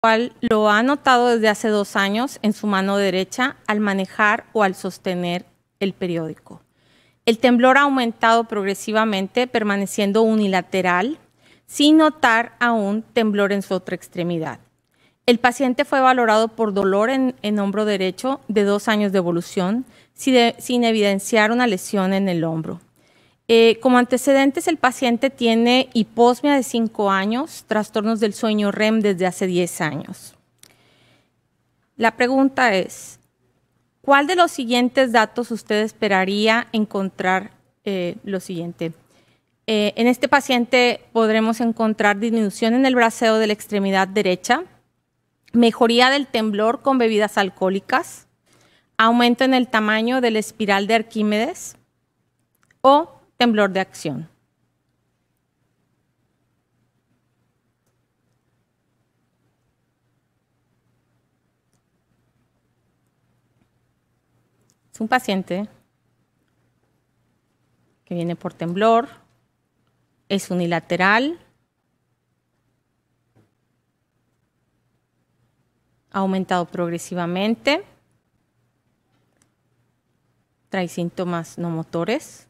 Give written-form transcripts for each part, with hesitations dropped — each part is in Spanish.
cual lo ha notado desde hace 2 años en su mano derecha al manejar o al sostener el periódico. El temblor ha aumentado progresivamente, permaneciendo unilateral, sin notar aún temblor en su otra extremidad. El paciente fue valorado por dolor en hombro derecho de 2 años de evolución, sin evidenciar una lesión en el hombro. Como antecedentes, el paciente tiene hiposmia de 5 años, trastornos del sueño REM desde hace 10 años. La pregunta es, ¿cuál de los siguientes datos usted esperaría encontrar lo siguiente? En este paciente podremos encontrar disminución en el braceo de la extremidad derecha, mejoría del temblor con bebidas alcohólicas, aumento en el tamaño de la espiral de Arquímedes o temblor de acción. Es un paciente que viene por temblor, es unilateral, ha aumentado progresivamente, trae síntomas no motores.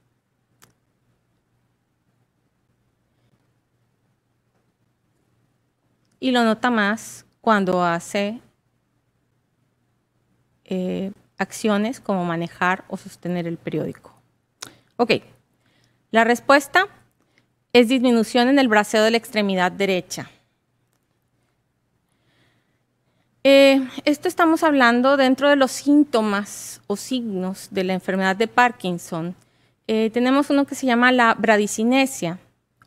Y lo nota más cuando hace acciones como manejar o sostener el periódico. Ok, la respuesta es disminución en el braceo de la extremidad derecha. Esto estamos hablando dentro de los síntomas o signos de la enfermedad de Parkinson. Tenemos uno que se llama la bradicinesia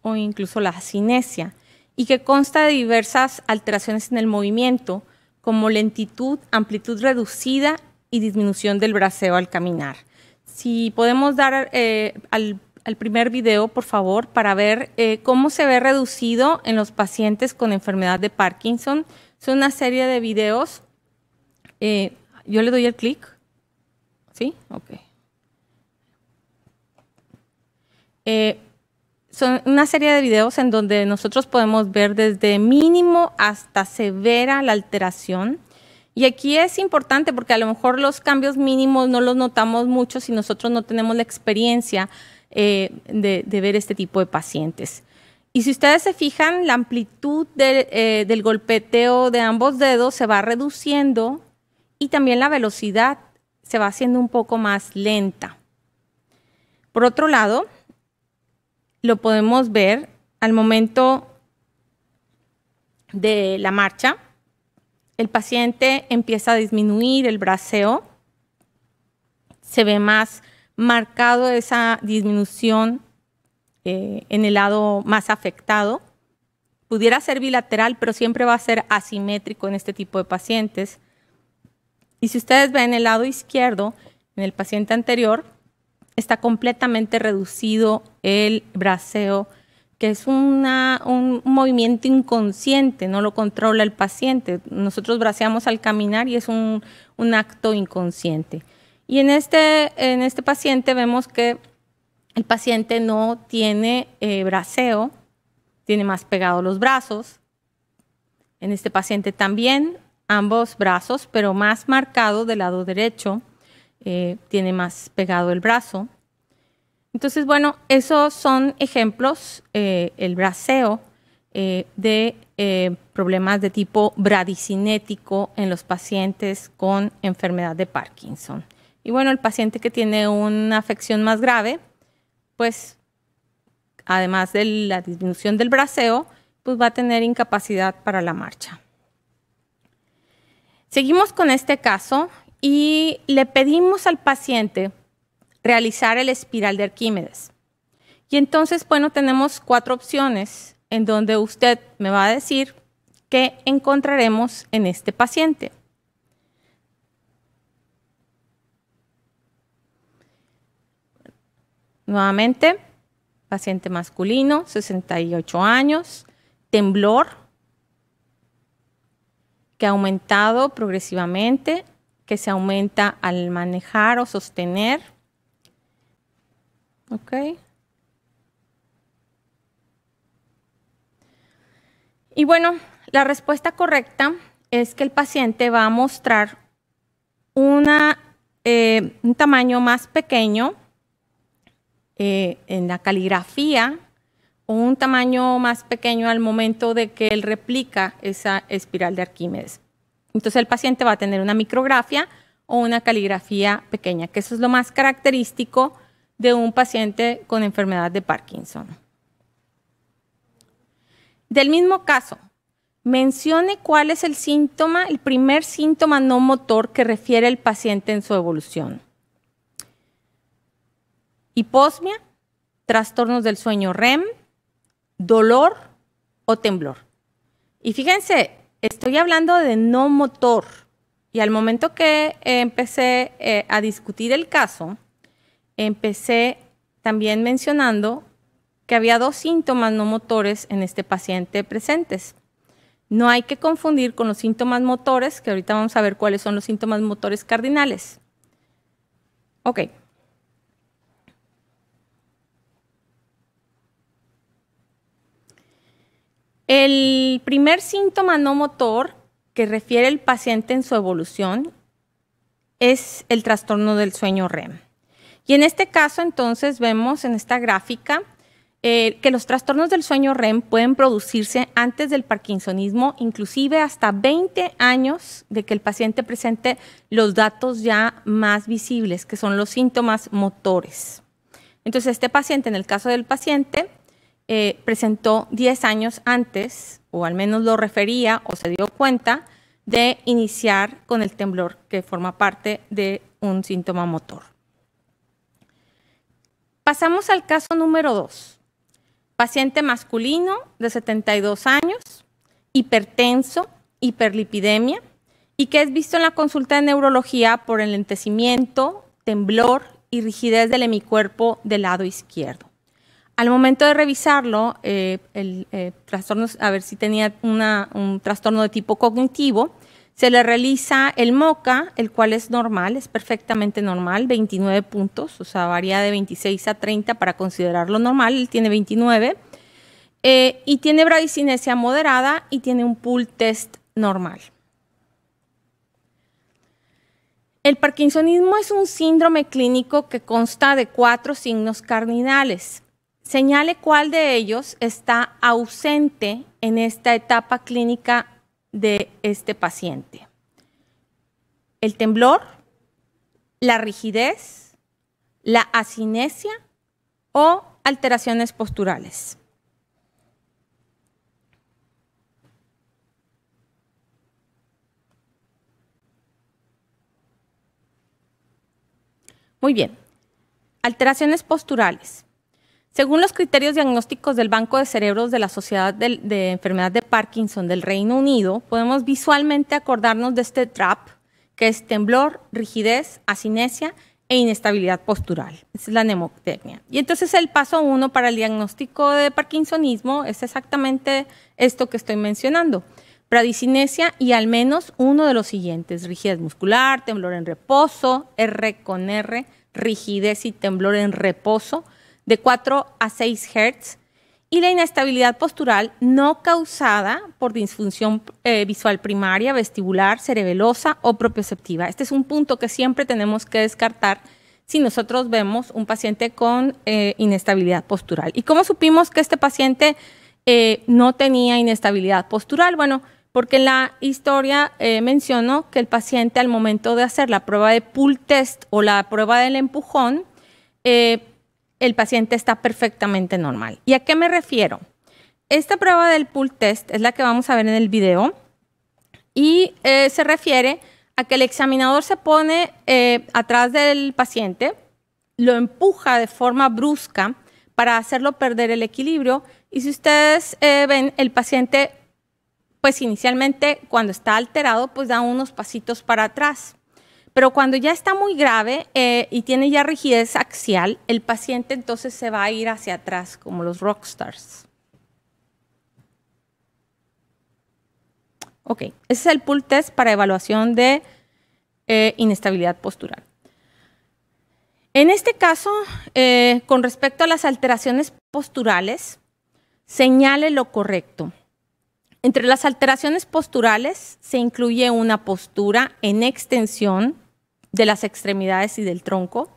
o incluso la cinesia, y que consta de diversas alteraciones en el movimiento, como lentitud, amplitud reducida y disminución del braceo al caminar. Si podemos dar al primer video, por favor, para ver cómo se ve reducido en los pacientes con enfermedad de Parkinson. Son una serie de videos. Yo le doy el clic. ¿Sí? Ok. Son una serie de videos en donde nosotros podemos ver desde mínimo hasta severa la alteración. Y aquí es importante porque a lo mejor los cambios mínimos no los notamos mucho si nosotros no tenemos la experiencia de ver este tipo de pacientes. Y si ustedes se fijan, la amplitud del golpeteo de ambos dedos se va reduciendo y también la velocidad se va haciendo un poco más lenta. Por otro lado, lo podemos ver al momento de la marcha. El paciente empieza a disminuir el braceo. Se ve más marcado esa disminución en el lado más afectado. Pudiera ser bilateral, pero siempre va a ser asimétrico en este tipo de pacientes. Y si ustedes ven el lado izquierdo, en el paciente anterior, está completamente reducido el braceo, que es un movimiento inconsciente, no lo controla el paciente. Nosotros braceamos al caminar y es un acto inconsciente. Y en este paciente vemos que el paciente no tiene braceo, tiene más pegados los brazos. En este paciente también ambos brazos, pero más marcado del lado derecho. Tiene más pegado el brazo. Entonces, bueno, esos son ejemplos, el braceo, de problemas de tipo bradicinético en los pacientes con enfermedad de Parkinson. Y bueno, el paciente que tiene una afección más grave, pues, además de la disminución del braceo, pues va a tener incapacidad para la marcha. Seguimos con este caso. Y le pedimos al paciente realizar el espiral de Arquímedes. Y entonces, bueno, tenemos 4 opciones en donde usted me va a decir qué encontraremos en este paciente. Nuevamente, paciente masculino, 68 años, temblor, que ha aumentado progresivamente, que se aumenta al manejar o sostener. ¿Ok? Y bueno, la respuesta correcta es que el paciente va a mostrar un tamaño más pequeño en la caligrafía o un tamaño más pequeño al momento de que él replica esa espiral de Arquímedes. Entonces el paciente va a tener una micrografía o una caligrafía pequeña, que eso es lo más característico de un paciente con enfermedad de Parkinson. Del mismo caso, mencione cuál es el síntoma, el primer síntoma no motor que refiere el paciente en su evolución. Hiposmia, trastornos del sueño REM, dolor o temblor. Y fíjense, estoy hablando de no motor. Y al momento que empecé a discutir el caso, empecé también mencionando que había 2 síntomas no motores en este paciente presentes. No hay que confundir con los síntomas motores, que ahorita vamos a ver cuáles son los síntomas motores cardinales. Ok. El primer síntoma no motor que refiere el paciente en su evolución es el trastorno del sueño REM. Y en este caso, entonces, vemos en esta gráfica que los trastornos del sueño REM pueden producirse antes del parkinsonismo, inclusive hasta 20 años de que el paciente presente los datos ya más visibles, que son los síntomas motores. Entonces, este paciente, en el caso del paciente, presentó 10 años antes, o al menos lo refería o se dio cuenta de iniciar con el temblor, que forma parte de un síntoma motor. Pasamos al caso número 2. Paciente masculino de 72 años, hipertenso, hiperlipidemia, y que es visto en la consulta de neurología por enlentecimiento, temblor y rigidez del hemicuerpo del lado izquierdo. Al momento de revisarlo, trastorno, a ver si tenía un trastorno de tipo cognitivo, se le realiza el MoCA, el cual es normal, es perfectamente normal, 29 puntos, o sea, varía de 26 a 30 para considerarlo normal, él tiene 29, y tiene bradicinesia moderada y tiene un pull test normal. El parkinsonismo es un síndrome clínico que consta de 4 signos cardinales. Señale cuál de ellos está ausente en esta etapa clínica de este paciente. El temblor, la rigidez, la asinesia o alteraciones posturales. Muy bien. Alteraciones posturales. Según los criterios diagnósticos del Banco de Cerebros de la Sociedad de Enfermedad de Parkinson del Reino Unido, podemos visualmente acordarnos de este TRAP, que es temblor, rigidez, asinesia e inestabilidad postural. Esa es la mnemotecnia. Y entonces el paso 1 para el diagnóstico de parkinsonismo es exactamente esto que estoy mencionando. Bradicinesia y al menos uno de los siguientes: rigidez muscular, temblor en reposo, R con R, rigidez y temblor en reposo, de 4 a 6 Hz, y la inestabilidad postural no causada por disfunción visual primaria, vestibular, cerebelosa o propioceptiva. Este es un punto que siempre tenemos que descartar si nosotros vemos un paciente con inestabilidad postural. ¿Y cómo supimos que este paciente no tenía inestabilidad postural? Bueno, porque en la historia menciono que el paciente, al momento de hacer la prueba de pull test o la prueba del empujón, el paciente está perfectamente normal. ¿Y a qué me refiero? Esta prueba del pull test es la que vamos a ver en el video y se refiere a que el examinador se pone atrás del paciente, lo empuja de forma brusca para hacerlo perder el equilibrio, y si ustedes ven, el paciente, pues inicialmente cuando está alterado, pues da unos pasitos para atrás. Pero cuando ya está muy grave y tiene ya rigidez axial, el paciente entonces se va a ir hacia atrás, como los rockstars. Ok, ese es el pull test para evaluación de inestabilidad postural. En este caso, con respecto a las alteraciones posturales, señale lo correcto. Entre las alteraciones posturales se incluye una postura en extensión de las extremidades y del tronco.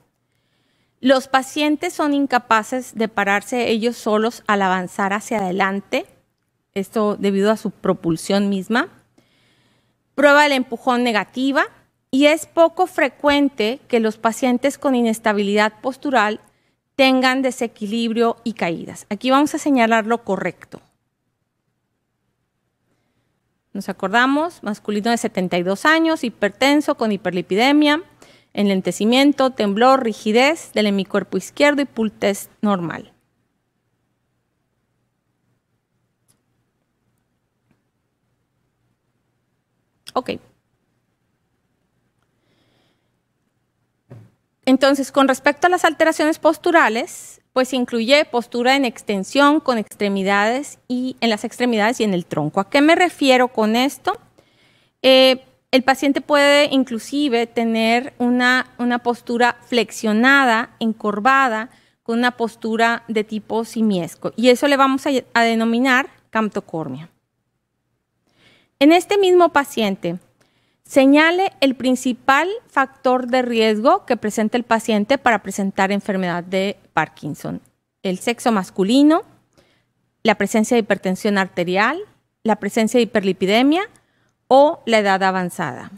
Los pacientes son incapaces de pararse ellos solos al avanzar hacia adelante, esto debido a su propulsión misma. Prueba del empujón negativa, y es poco frecuente que los pacientes con inestabilidad postural tengan desequilibrio y caídas. Aquí vamos a señalar lo correcto. Nos acordamos, masculino de 72 años, hipertenso con hiperlipidemia, enlentecimiento, temblor, rigidez del hemicuerpo izquierdo y pull test normal. Ok. Entonces, con respecto a las alteraciones posturales, pues incluye postura en extensión con extremidades y en las extremidades y en el tronco. ¿A qué me refiero con esto? El paciente puede inclusive tener una postura flexionada, encorvada, con una postura de tipo simiesco, y eso le vamos a denominar camptocormia. En este mismo paciente, señale el principal factor de riesgo que presenta el paciente para presentar enfermedad de Parkinson: el sexo masculino, la presencia de hipertensión arterial, la presencia de hiperlipidemia o la edad avanzada.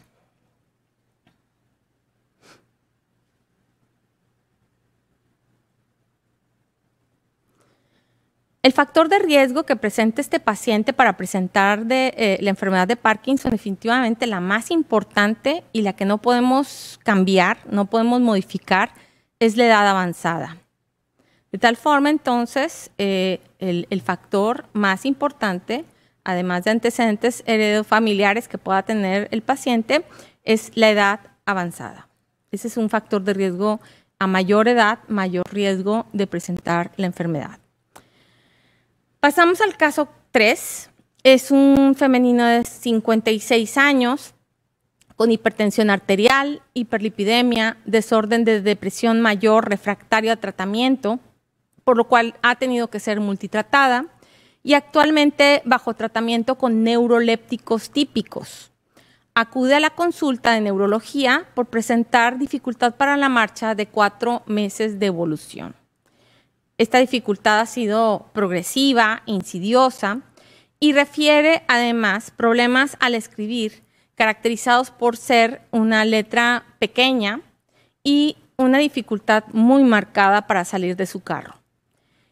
El factor de riesgo que presenta este paciente para presentar la enfermedad de Parkinson, definitivamente la más importante y la que no podemos cambiar, no podemos modificar, es la edad avanzada. De tal forma, entonces, el factor más importante, además de antecedentes heredofamiliares que pueda tener el paciente, es la edad avanzada. Ese es un factor de riesgo. A mayor edad, mayor riesgo de presentar la enfermedad. Pasamos al caso 3. Es un femenino de 56 años con hipertensión arterial, hiperlipidemia, desorden de depresión mayor refractario a tratamiento, por lo cual ha tenido que ser multitratada, y actualmente bajo tratamiento con neurolépticos típicos. Acude a la consulta de neurología por presentar dificultad para la marcha de 4 meses de evolución. Esta dificultad ha sido progresiva, insidiosa, y refiere además problemas al escribir, caracterizados por ser una letra pequeña y una dificultad muy marcada para salir de su carro.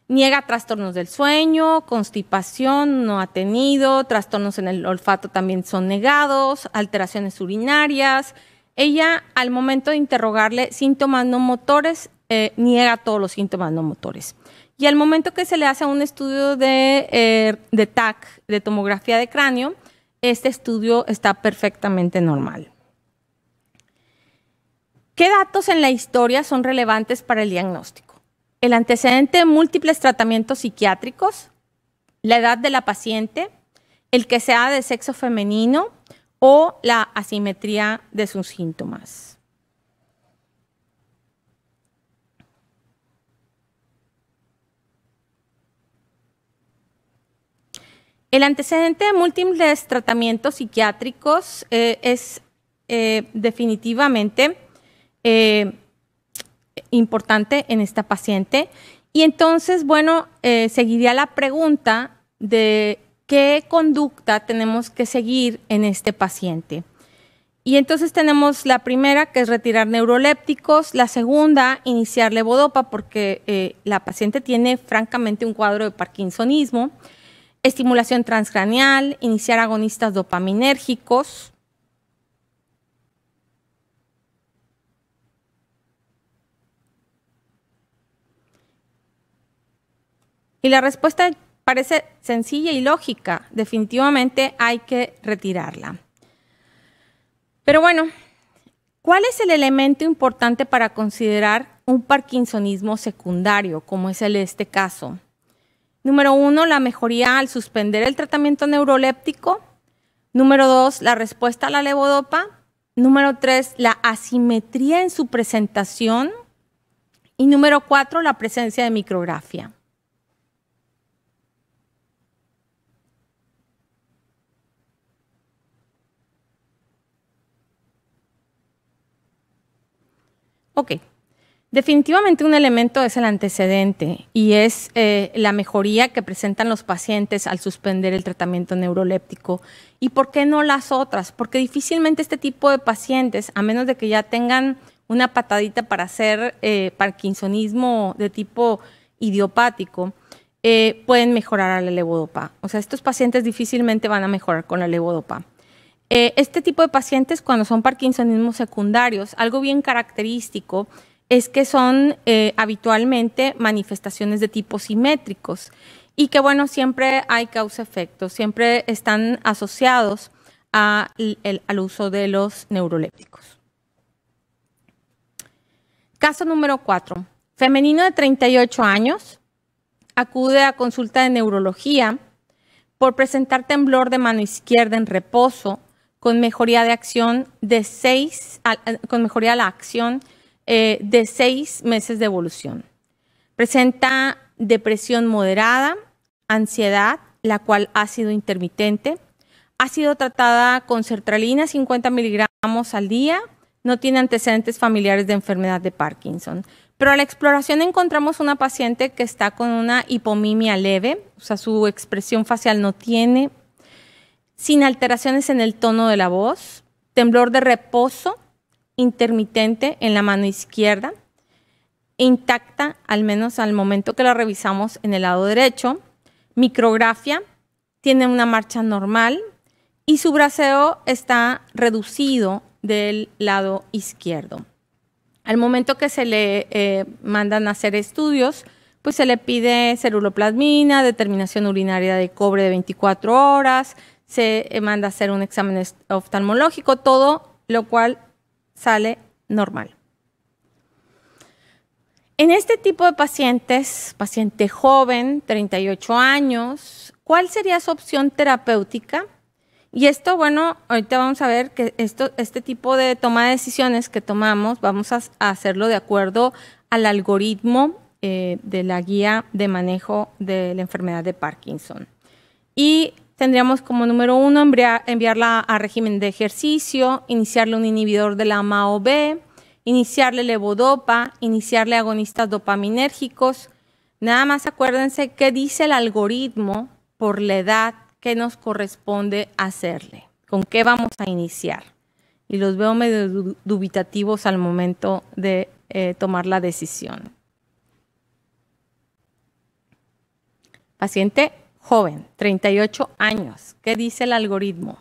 Niega trastornos del sueño, constipación no ha tenido, trastornos en el olfato también son negados, alteraciones urinarias. Ella, al momento de interrogarle síntomas no motores, niega todos los síntomas no motores. Y al momento que se le hace un estudio de TAC, de tomografía de cráneo, este estudio está perfectamente normal. ¿Qué datos en la historia son relevantes para el diagnóstico? El antecedente de múltiples tratamientos psiquiátricos, la edad de la paciente, el que sea de sexo femenino o la asimetría de sus síntomas. El antecedente de múltiples tratamientos psiquiátricos es definitivamente importante en esta paciente. Y entonces, bueno, seguiría la pregunta de qué conducta tenemos que seguir en este paciente. Y entonces tenemos la primera, que es retirar neurolépticos; la segunda, iniciar levodopa, porque la paciente tiene francamente un cuadro de parkinsonismo; estimulación transcraneal, iniciar agonistas dopaminérgicos. Y la respuesta parece sencilla y lógica. Definitivamente hay que retirarla. Pero bueno, ¿cuál es el elemento importante para considerar un parkinsonismo secundario, como es el de este caso? Número 1, la mejoría al suspender el tratamiento neuroléptico. Número 2, la respuesta a la levodopa. Número 3, la asimetría en su presentación. Y número 4, la presencia de micrografia. Ok. Definitivamente un elemento es el antecedente y es la mejoría que presentan los pacientes al suspender el tratamiento neuroléptico. ¿Y por qué no las otras? Porque difícilmente este tipo de pacientes, a menos de que ya tengan una patadita para hacer parkinsonismo de tipo idiopático, pueden mejorar a la levodopa. O sea, estos pacientes difícilmente van a mejorar con la levodopa. Este tipo de pacientes, cuando son parkinsonismos secundarios, algo bien característico es que son habitualmente manifestaciones de tipo simétricos y que, bueno, siempre hay causa-efecto, siempre están asociados al uso de los neurolépticos. Caso número 4. Femenino de 38 años acude a consulta de neurología por presentar temblor de mano izquierda en reposo con mejoría de acción de 6 meses de evolución. Presenta depresión moderada, ansiedad, la cual ha sido intermitente. Ha sido tratada con sertralina 50 miligramos al día. No tiene antecedentes familiares de enfermedad de Parkinson. Pero a la exploración encontramos una paciente que está con una hipomimia leve, o sea, su expresión facial no tiene, sin alteraciones en el tono de la voz, temblor de reposo intermitente en la mano izquierda, intacta, al menos al momento que la revisamos en el lado derecho, micrografía, tiene una marcha normal y su braceo está reducido del lado izquierdo. Al momento que se le mandan a hacer estudios, pues se le pide ceruloplasmina, determinación urinaria de cobre de 24 horas, se manda a hacer un examen oftalmológico, todo lo cual sale normal. En este tipo de pacientes, paciente joven, 38 años, ¿cuál sería su opción terapéutica? Y esto, bueno, ahorita vamos a ver que este tipo de toma de decisiones que tomamos, vamos a hacerlo de acuerdo al algoritmo de la guía de manejo de la enfermedad de Parkinson. Y tendríamos como número 1 enviarla a régimen de ejercicio, iniciarle un inhibidor de la MAO-B, iniciarle levodopa, iniciarle agonistas dopaminérgicos. Nada más acuérdense qué dice el algoritmo por la edad que nos corresponde hacerle, con qué vamos a iniciar. Y los veo medio dubitativos al momento de tomar la decisión. Paciente joven, 38 años. ¿Qué dice el algoritmo?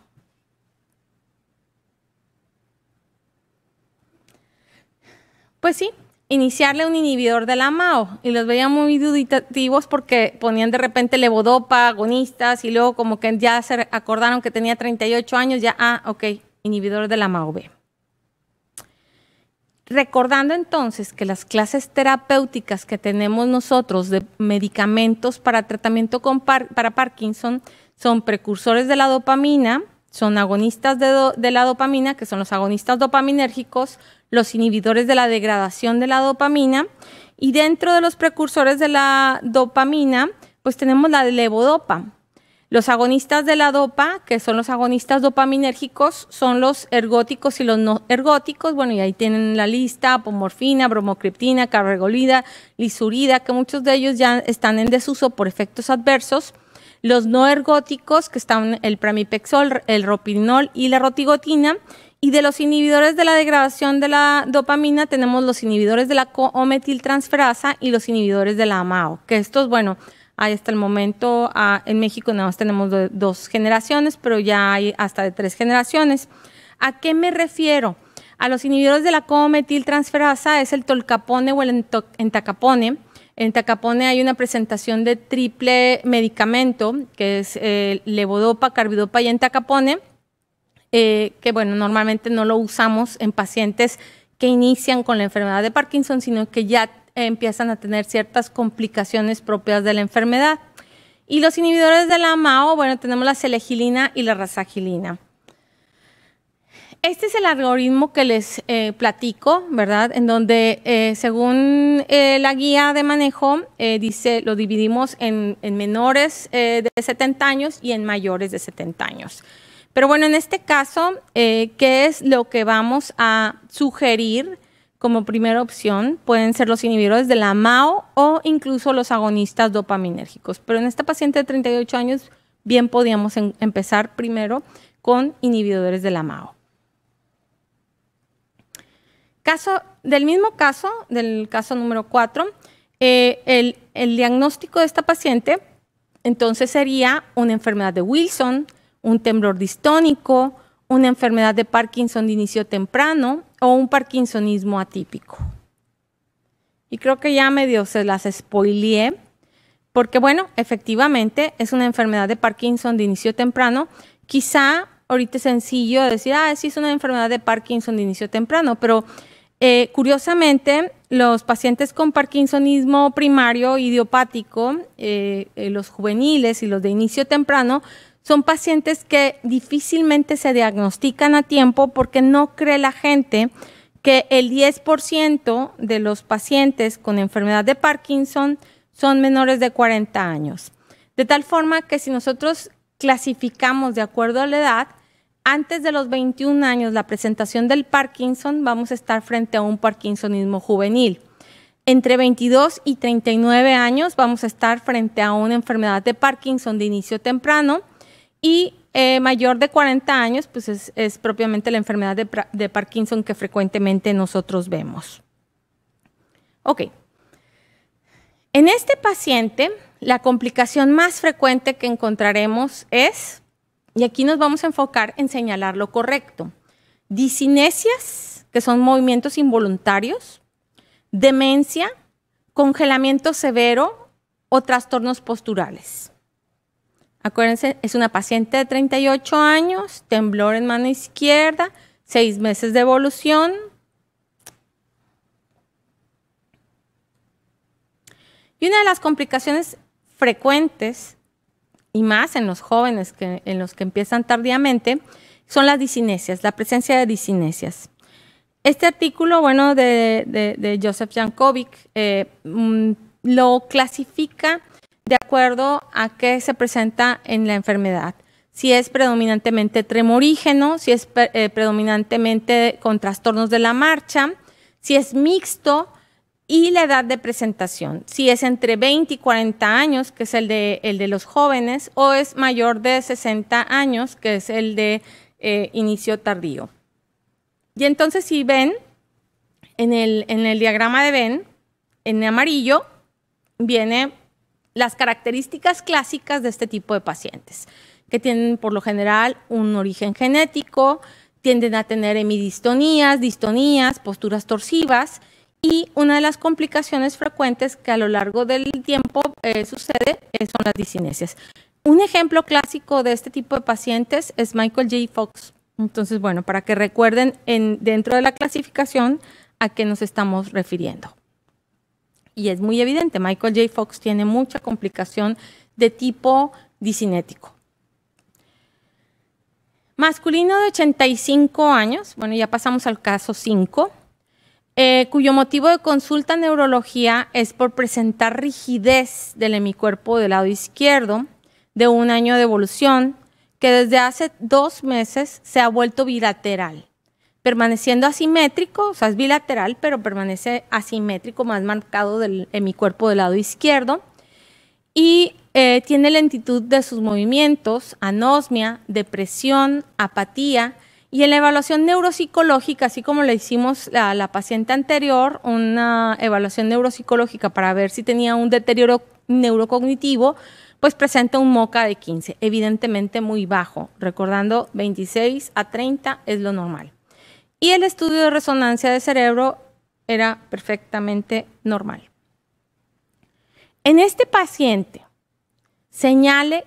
Pues sí, iniciarle un inhibidor de la MAO. Y los veía muy dubitativos porque ponían de repente levodopa, agonistas, y luego como que ya se acordaron que tenía 38 años, ya, ok, inhibidor de la MAO-B. Recordando entonces que las clases terapéuticas que tenemos nosotros de medicamentos para tratamiento para Parkinson son precursores de la dopamina, son agonistas de la dopamina, que son los agonistas dopaminérgicos, los inhibidores de la degradación de la dopamina, y dentro de los precursores de la dopamina, pues tenemos la levodopa. Los agonistas de la dopa, que son los agonistas dopaminérgicos, son los ergóticos y los no ergóticos. Bueno, y ahí tienen la lista: apomorfina, bromocriptina, carragolida, lisurida, que muchos de ellos ya están en desuso por efectos adversos. Los no ergóticos, que están el pramipexol, el ropinol y la rotigotina. Y de los inhibidores de la degradación de la dopamina tenemos los inhibidores de la cometiltransferasa y los inhibidores de la MAO, que estos, bueno, hay hasta el momento en México nada más tenemos 2 generaciones, pero ya hay hasta de 3 generaciones. ¿A qué me refiero? A los inhibidores de la cometiltransferasa es el tolcapone o el entacapone. En entacapone hay una presentación de triple medicamento, que es levodopa, carbidopa y entacapone, que bueno, normalmente no lo usamos en pacientes que inician con la enfermedad de Parkinson, sino que ya empiezan a tener ciertas complicaciones propias de la enfermedad. Y los inhibidores de la MAO, bueno, tenemos la selegilina y la rasagilina. Este es el algoritmo que les platico, ¿verdad? En donde, según la guía de manejo, dice, lo dividimos en menores de 70 años y en mayores de 70 años. Pero bueno, en este caso, ¿qué es lo que vamos a sugerir como primera opción pueden ser los inhibidores de la MAO o incluso los agonistas dopaminérgicos. Pero en esta paciente de 38 años, bien podíamos empezar primero con inhibidores de la MAO. Del caso número 4, el diagnóstico de esta paciente entonces sería una enfermedad de Wilson, un temblor distónico, una enfermedad de Parkinson de inicio temprano o un parkinsonismo atípico. Y creo que ya medio se las spoileé, porque bueno, efectivamente es una enfermedad de Parkinson de inicio temprano. Quizá ahorita es sencillo decir, sí es una enfermedad de Parkinson de inicio temprano, pero curiosamente los pacientes con parkinsonismo primario idiopático, los juveniles y los de inicio temprano, son pacientes que difícilmente se diagnostican a tiempo porque no cree la gente que el 10% de los pacientes con enfermedad de Parkinson son menores de 40 años. De tal forma que si nosotros clasificamos de acuerdo a la edad, antes de los 21 años la presentación del Parkinson, vamos a estar frente a un parkinsonismo juvenil. Entre 22 y 39 años vamos a estar frente a una enfermedad de Parkinson de inicio temprano y mayor de 40 años pues es propiamente la enfermedad de Parkinson que frecuentemente nosotros vemos. Ok. En este paciente, la complicación más frecuente que encontraremos es, y aquí nos vamos a enfocar en señalar lo correcto, discinesias, que son movimientos involuntarios, demencia, congelamiento severo o trastornos posturales. Acuérdense, es una paciente de 38 años, temblor en mano izquierda, 6 meses de evolución. Y una de las complicaciones frecuentes, y más en los jóvenes, en los que empiezan tardíamente, son las discinesias, la presencia de discinesias. Este artículo, bueno, de Joseph Jankovic, lo clasifica de acuerdo a qué se presenta en la enfermedad. Si es predominantemente tremorígeno, si es predominantemente con trastornos de la marcha, si es mixto y la edad de presentación. Si es entre 20 y 40 años, que es el de los jóvenes, o es mayor de 60 años, que es el de inicio tardío. Y entonces si ven, en el diagrama de Venn, en amarillo, viene las características clásicas de este tipo de pacientes, que tienen por lo general un origen genético, tienden a tener hemidistonías, distonías, posturas torsivas, y una de las complicaciones frecuentes que a lo largo del tiempo sucede son las discinesias. Un ejemplo clásico de este tipo de pacientes es Michael J. Fox. Entonces, bueno, para que recuerden dentro de la clasificación a qué nos estamos refiriendo. Y es muy evidente, Michael J. Fox tiene mucha complicación de tipo discinético. Masculino de 85 años, bueno, ya pasamos al caso 5, cuyo motivo de consulta en neurología es por presentar rigidez del hemicuerpo del lado izquierdo de 1 año de evolución, que desde hace 2 meses se ha vuelto bilateral, permaneciendo asimétrico, o sea, es bilateral, pero permanece asimétrico, más marcado del hemicuerpo del lado izquierdo, y tiene lentitud de sus movimientos, anosmia, depresión, apatía, y en la evaluación neuropsicológica, así como le hicimos a la paciente anterior, una evaluación neuropsicológica para ver si tenía un deterioro neurocognitivo, pues presenta un MoCA de 15, evidentemente muy bajo, recordando 26 a 30 es lo normal. Y el estudio de resonancia de cerebro era perfectamente normal. En este paciente, señale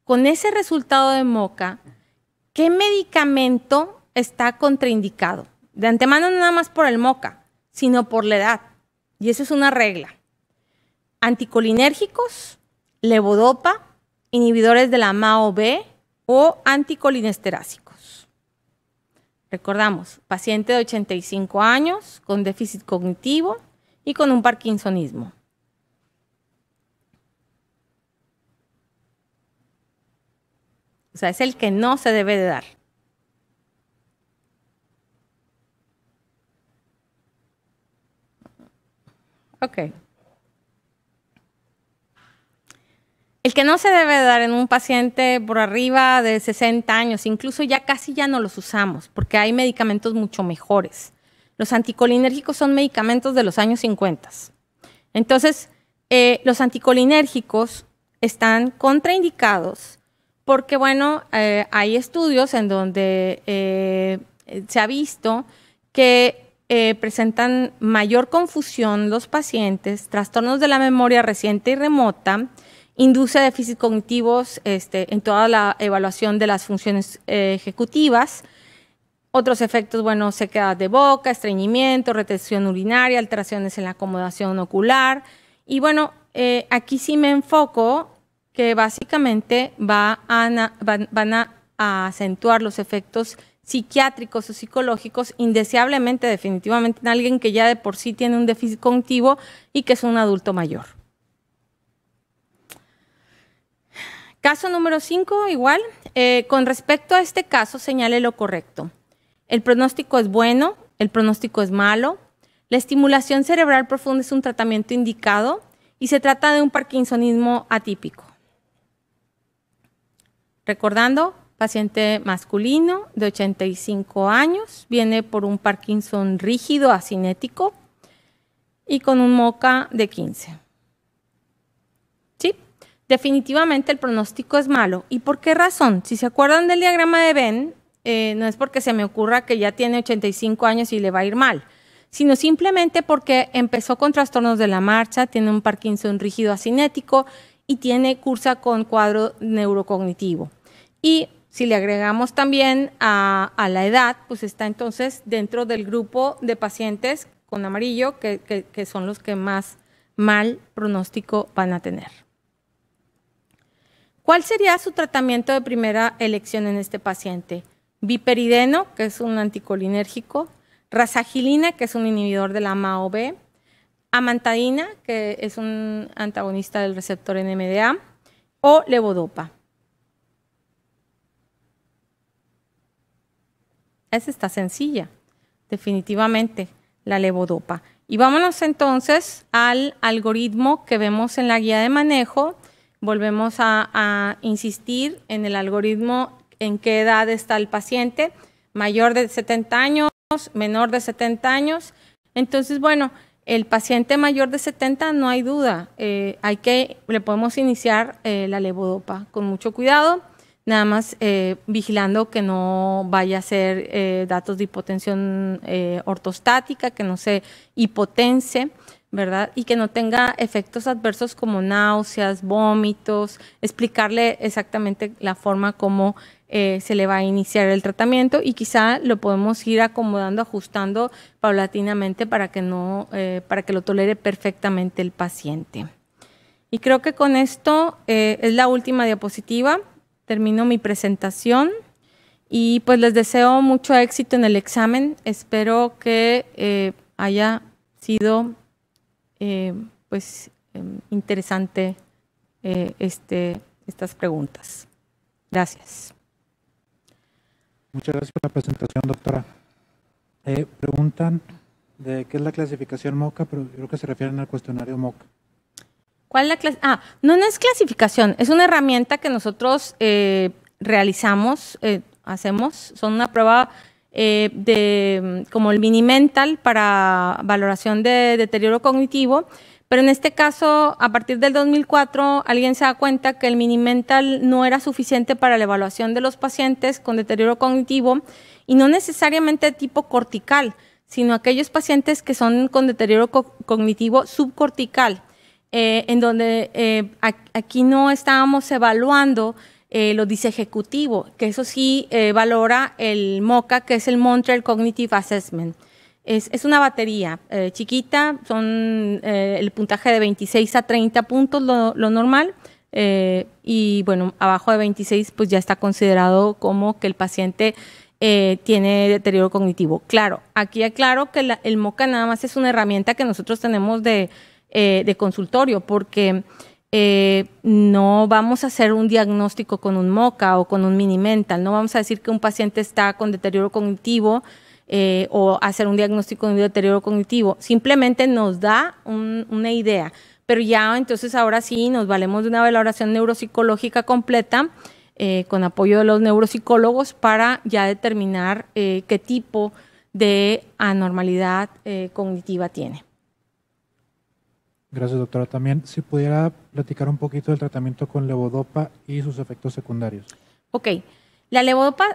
con ese resultado de MoCA qué medicamento está contraindicado. De antemano no nada más por el MoCA, sino por la edad. Y eso es una regla. Anticolinérgicos, levodopa, inhibidores de la MAO-B o anticolinesterásicos. Recordamos, paciente de 85 años con déficit cognitivo y con un parkinsonismo. O sea, es el que no se debe de dar. Ok. El que no se debe dar en un paciente por arriba de 60 años, incluso ya casi ya no los usamos, porque hay medicamentos mucho mejores. Los anticolinérgicos son medicamentos de los años 50. Entonces, los anticolinérgicos están contraindicados porque, bueno, hay estudios en donde se ha visto que presentan mayor confusión los pacientes, trastornos de la memoria reciente y remota, induce déficits cognitivos en toda la evaluación de las funciones ejecutivas. Otros efectos, bueno, sequedad de boca, estreñimiento, retención urinaria, alteraciones en la acomodación ocular. Y bueno, aquí sí me enfoco que básicamente van a acentuar los efectos psiquiátricos o psicológicos indeseablemente, definitivamente, en alguien que ya de por sí tiene un déficit cognitivo y que es un adulto mayor. Caso número 5, igual. Con respecto a este caso, señale lo correcto. El pronóstico es bueno, el pronóstico es malo. La estimulación cerebral profunda es un tratamiento indicado y se trata de un parkinsonismo atípico. Recordando, paciente masculino de 85 años, viene por un Parkinson rígido acinético y con un MoCA de 15. ¿Sí? Definitivamente el pronóstico es malo. ¿Y por qué razón? Si se acuerdan del diagrama de Venn, no es porque se me ocurra que ya tiene 85 años y le va a ir mal, sino simplemente porque empezó con trastornos de la marcha, tiene un Parkinson rígido acinético y cursa con cuadro neurocognitivo. Y si le agregamos también a la edad, pues está entonces dentro del grupo de pacientes con amarillo que son los que más mal pronóstico van a tener. ¿Cuál sería su tratamiento de primera elección en este paciente? Viperideno, que es un anticolinérgico, razagilina, que es un inhibidor de la MAO-B, amantadina, que es un antagonista del receptor NMDA, o levodopa. Esa está sencilla, definitivamente, la levodopa. Y vámonos entonces al algoritmo que vemos en la guía de manejo. Volvemos a insistir en el algoritmo, en qué edad está el paciente, mayor de 70 años, menor de 70 años. Entonces, bueno, el paciente mayor de 70 no hay duda, le podemos iniciar la levodopa con mucho cuidado, nada más vigilando que no vaya a ser datos de hipotensión ortostática, que no se hipotense, ¿verdad? Y que no tenga efectos adversos como náuseas, vómitos, explicarle exactamente la forma como se le va a iniciar el tratamiento y quizá lo podemos ir acomodando, ajustando paulatinamente para que lo tolere perfectamente el paciente. Y creo que con esto es la última diapositiva. Termino mi presentación y pues les deseo mucho éxito en el examen. Espero que haya sido interesante estas preguntas. Gracias. Muchas gracias por la presentación, doctora. Preguntan de qué es la clasificación MoCA, pero yo creo que se refieren al cuestionario MoCA. ¿Cuál es la clasificación? No es clasificación, es una herramienta que nosotros realizamos, hacemos, son una prueba como el Mini-Mental para valoración de deterioro cognitivo, pero en este caso, a partir del 2004, alguien se da cuenta que el Mini-Mental no era suficiente para la evaluación de los pacientes con deterioro cognitivo y no necesariamente de tipo cortical, sino aquellos pacientes que son con deterioro cognitivo subcortical, en donde aquí no estábamos evaluando lo disejecutivo, que eso sí valora el MoCA, que es el Montreal Cognitive Assessment. Es una batería chiquita, son el puntaje de 26 a 30 puntos lo normal, y bueno, abajo de 26 pues ya está considerado como que el paciente tiene deterioro cognitivo. Claro, aquí aclaro que el MoCA nada más es una herramienta que nosotros tenemos de consultorio, porque no vamos a hacer un diagnóstico con un MoCA o con un Mini-Mental, no vamos a decir que un paciente está con deterioro cognitivo o hacer un diagnóstico de un deterioro cognitivo. Simplemente nos da una idea. Pero ya entonces ahora sí nos valemos de una valoración neuropsicológica completa con apoyo de los neuropsicólogos para ya determinar qué tipo de anormalidad cognitiva tiene. Gracias, doctora. También, si pudiera platicar un poquito del tratamiento con levodopa y sus efectos secundarios. Ok. La levodopa,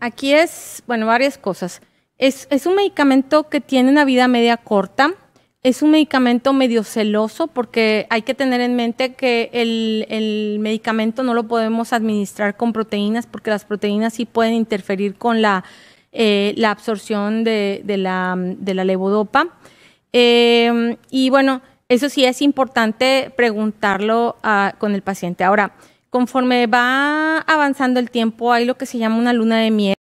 aquí es, bueno, varias cosas. Es un medicamento que tiene una vida media corta. Es un medicamento medio celoso porque hay que tener en mente que el medicamento no lo podemos administrar con proteínas porque las proteínas sí pueden interferir con la absorción de la levodopa. Y bueno, eso sí es importante preguntarlo con el paciente. Ahora, conforme va avanzando el tiempo, hay lo que se llama una luna de miel.